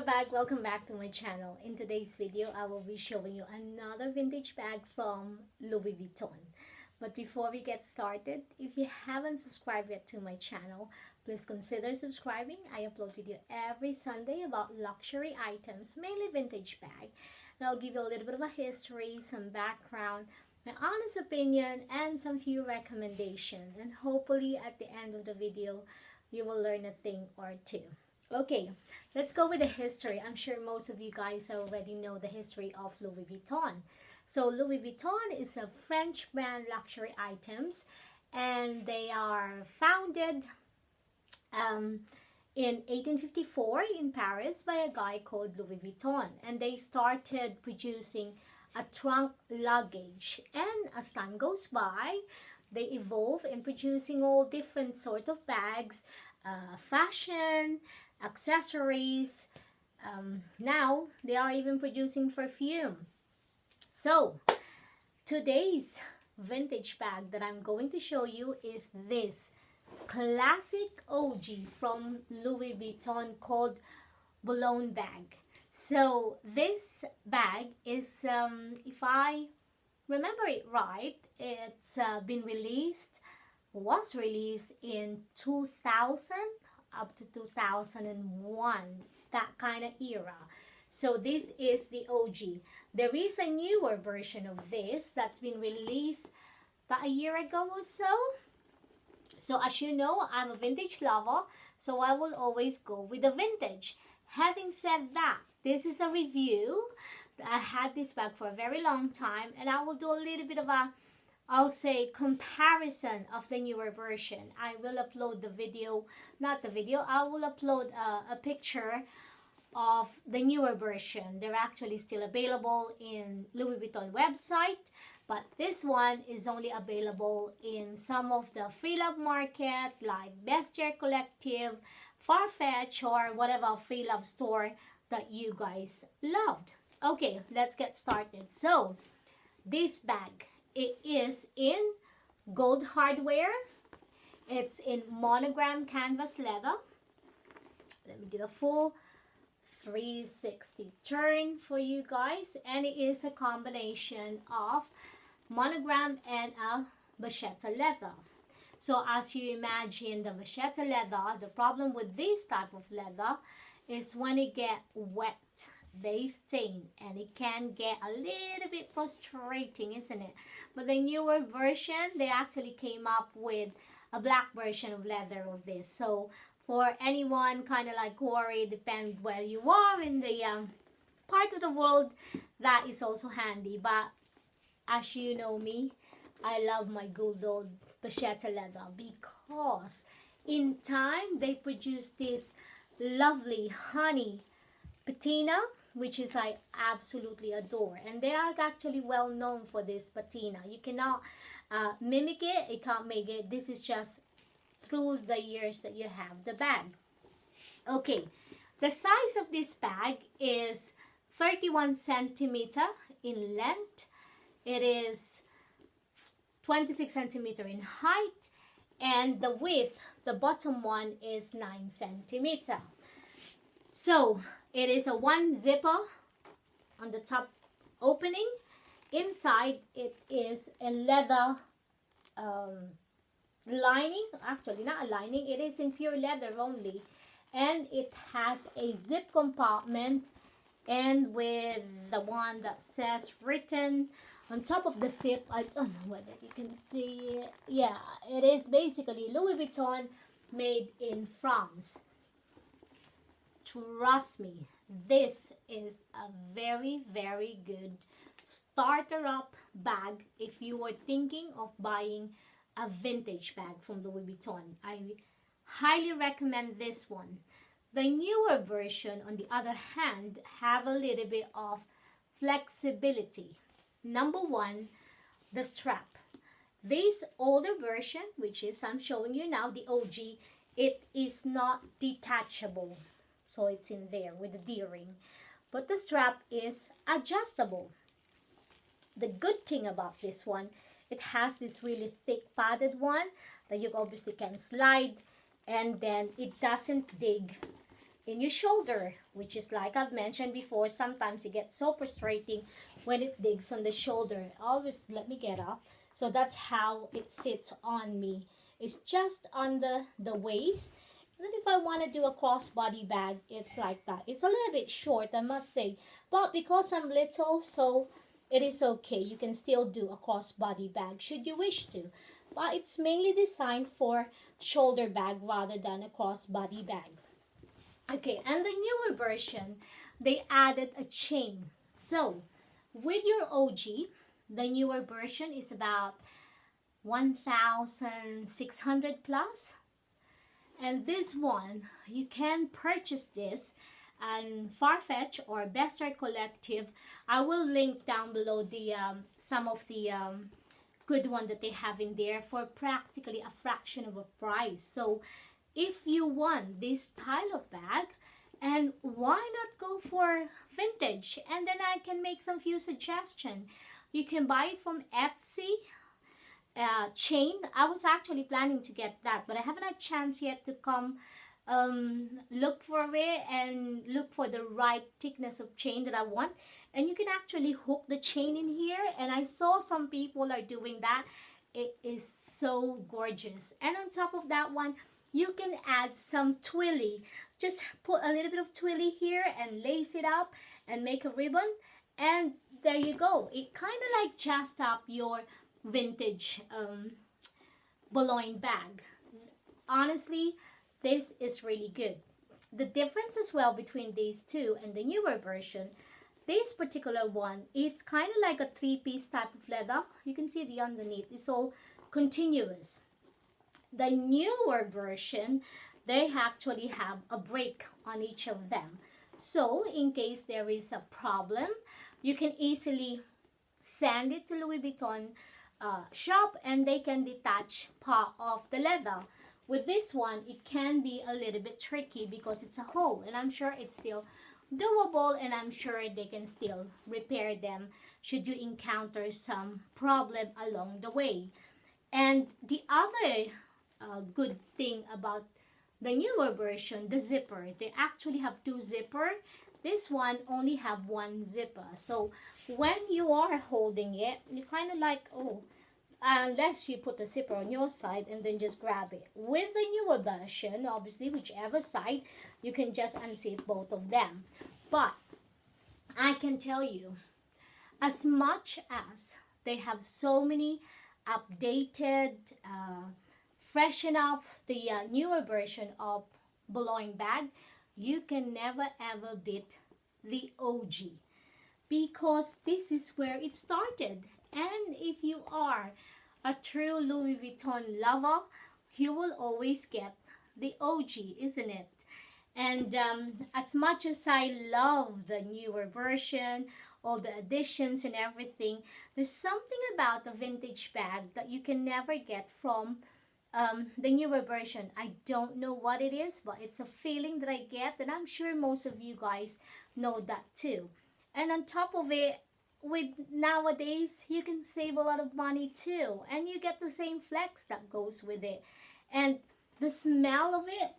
bag, welcome back to my channel. In today's video, I will be showing you another vintage bag from Louis Vuitton. But before we get started, if you haven't subscribed yet to my channel, please consider subscribing. I upload video every Sunday about luxury items, mainly vintage bag. And I'll give you a little bit of a history, some background, my honest opinion, and some few recommendations. And hopefully at the end of the video, you will learn a thing or two. Okay, let's go with the history. I'm sure most of you guys already know the history of Louis Vuitton. So Louis Vuitton is a French brand luxury items, and they are founded in 1854 in Paris by a guy called Louis Vuitton. And they started producing a trunk luggage. And as time goes by, they evolve in producing all different sort of bags, fashion, accessories. Now they are even producing perfume. So today's vintage bag that I'm going to show you is this classic OG from Louis Vuitton called Boulogne bag. So this bag is, if I remember it right, it's was released in 2000 up to 2001, that kind of era. So this is the OG. There is a newer version of this that's been released about a year ago or so. So as you know, I'm a vintage lover, so I will always go with the vintage. Having said that, this is a review. I had this bag for a very long time, and I will do a little bit of a, I'll say, comparison of the newer version. I will upload the video, not the video, I will upload a picture of the newer version. They're actually still available in Louis Vuitton website, but this one is only available in some of the free love market like Bestiaire Collective, Farfetch, or whatever free love store that you guys loved. Okay, let's get started. So this bag, it is in gold hardware. It's in monogram canvas leather. Let me do a full 360 turn for you guys. And it is a combination of monogram and a vachetta leather. So as you imagine the vachetta leather, the problem with this type of leather is when it get wet, they stain, and it can get a little bit frustrating, isn't it? But the newer version, they actually came up with a black version of leather of this. So for anyone kind of like worried, depends where you are in the part of the world, that is also handy. But as you know me, I love my good old vachetta leather because in time they produced this lovely honey patina, which is I absolutely adore, and they are actually well known for this patina. You cannot mimic it, you can't make it. This is just through the years that you have the bag. Okay, the size of this bag is 31 centimeter in length. It is 26 centimeter in height, and the width, the bottom one, is 9 centimeter. So it is a one zipper on the top opening. Inside it is a leather lining, actually not a lining, it is in pure leather only, and it has a zip compartment, and with the one that says written on top of the zip, I don't know whether you can see it. Yeah, it is basically Louis Vuitton made in France. Trust me, this is a very, very good starter up bag if you were thinking of buying a vintage bag from Louis Vuitton. I highly recommend this one. The newer version, on the other hand, have a little bit of flexibility. Number one, the strap. This older version, which is I'm showing you now, the OG, it is not detachable. So it's in there with the D-ring. But the strap is adjustable. The good thing about this one, it has this really thick padded one that you obviously can slide, and then it doesn't dig in your shoulder, which is like I've mentioned before, sometimes it gets so frustrating when it digs on the shoulder. Always let me get up. So that's how it sits on me. It's just under the waist. And then if I want to do a crossbody bag, it's like that. It's a little bit short, I must say. But because I'm little, so it is okay. You can still do a crossbody bag should you wish to. But it's mainly designed for shoulder bag rather than a crossbody bag. Okay, and the newer version, they added a chain. So, with your OG, the newer version is about 1,600 plus. And this one, you can purchase this and Farfetch or Best Art Collective. I will link down below the some of the good one that they have in there for practically a fraction of a price. So if you want this style of bag, and why not go for vintage? And then I can make some few suggestions. You can buy it from Etsy. Chain. I was actually planning to get that, but I haven't had a chance yet to come look for it and look for the right thickness of chain that I want. And you can actually hook the chain in here, and I saw some people are doing that. It is so gorgeous. And on top of that one, you can add some twilly. Just put a little bit of twilly here and lace it up and make a ribbon, and there you go. It kind of like jazzed up your vintage Boulogne bag. Honestly, this is really good. The difference as well between these two and the newer version, this particular one, it's kind of like a three-piece type of leather. You can see the underneath, it's all continuous. The newer version, they actually have a break on each of them. So in case there is a problem, you can easily send it to Louis Vuitton shop and they can detach part of the leather. With this one, it can be a little bit tricky because it's a hole, and I'm sure it's still doable, and I'm sure they can still repair them should you encounter some problem along the way. And the other good thing about the newer version, the zipper, they actually have two zipper. This one only have one zipper. So when you are holding it, you kind of like, oh, unless you put the zipper on your side and then just grab it. With the newer version, obviously, whichever side, you can just unzip both of them. But I can tell you, as much as they have so many updated, freshen up the newer version of Boulogne bag, you can never ever beat the OG, because this is where it started. And if you are a true Louis Vuitton lover, you will always get the OG, isn't it? And as much as I love the newer version, all the additions and everything, there's something about the vintage bag that you can never get from the newer version. I don't know what it is, but it's a feeling that I get, and I'm sure most of you guys know that too. And on top of it, with nowadays, you can save a lot of money too, and you get the same flex that goes with it. And the smell of it,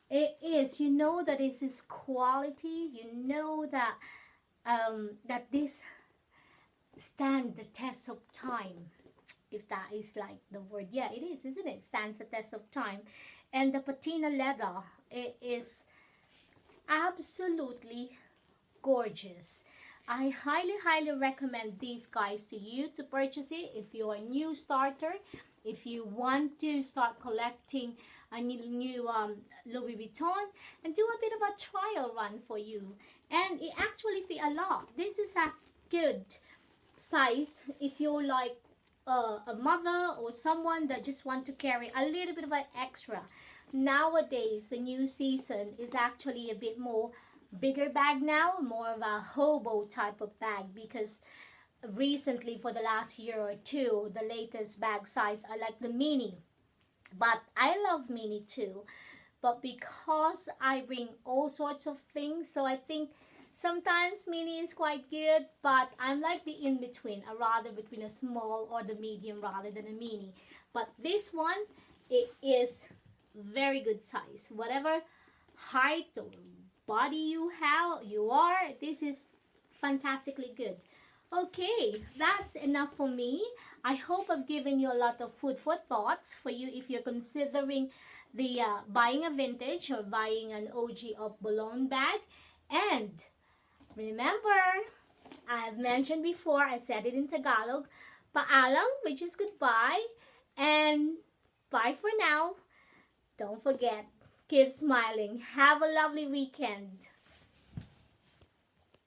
it is, you know that this is quality, you know that that this stand the test of time, if that is like the word. Yeah, it is, isn't it? Stands the test of time. And the patina leather, it is absolutely gorgeous. I highly recommend these guys to you to purchase it if you're a new starter, if you want to start collecting a new Louis Vuitton, and do a bit of a trial run for you. And it actually fit a lot. This is a good size if you're like a mother or someone that just want to carry a little bit of an extra. Nowadays, the new season is actually a bit more bigger bag now, more of a hobo type of bag, because recently for the last year or two, the latest bag size are like the mini. But I love mini too, but because I bring all sorts of things, so I think sometimes mini is quite good, but I'm like the in-between. I rather between a small or the medium rather than a mini. But this one, it is very good size. Whatever height or body you are, this is fantastically good. Okay, that's enough for me. I hope I've given you a lot of food for thoughts for you if you're considering the buying a vintage or buying an OG of Boulogne bag. And remember, I have mentioned before, I said it in Tagalog, paalam, which is goodbye, and bye for now. Don't forget, keep smiling. Have a lovely weekend.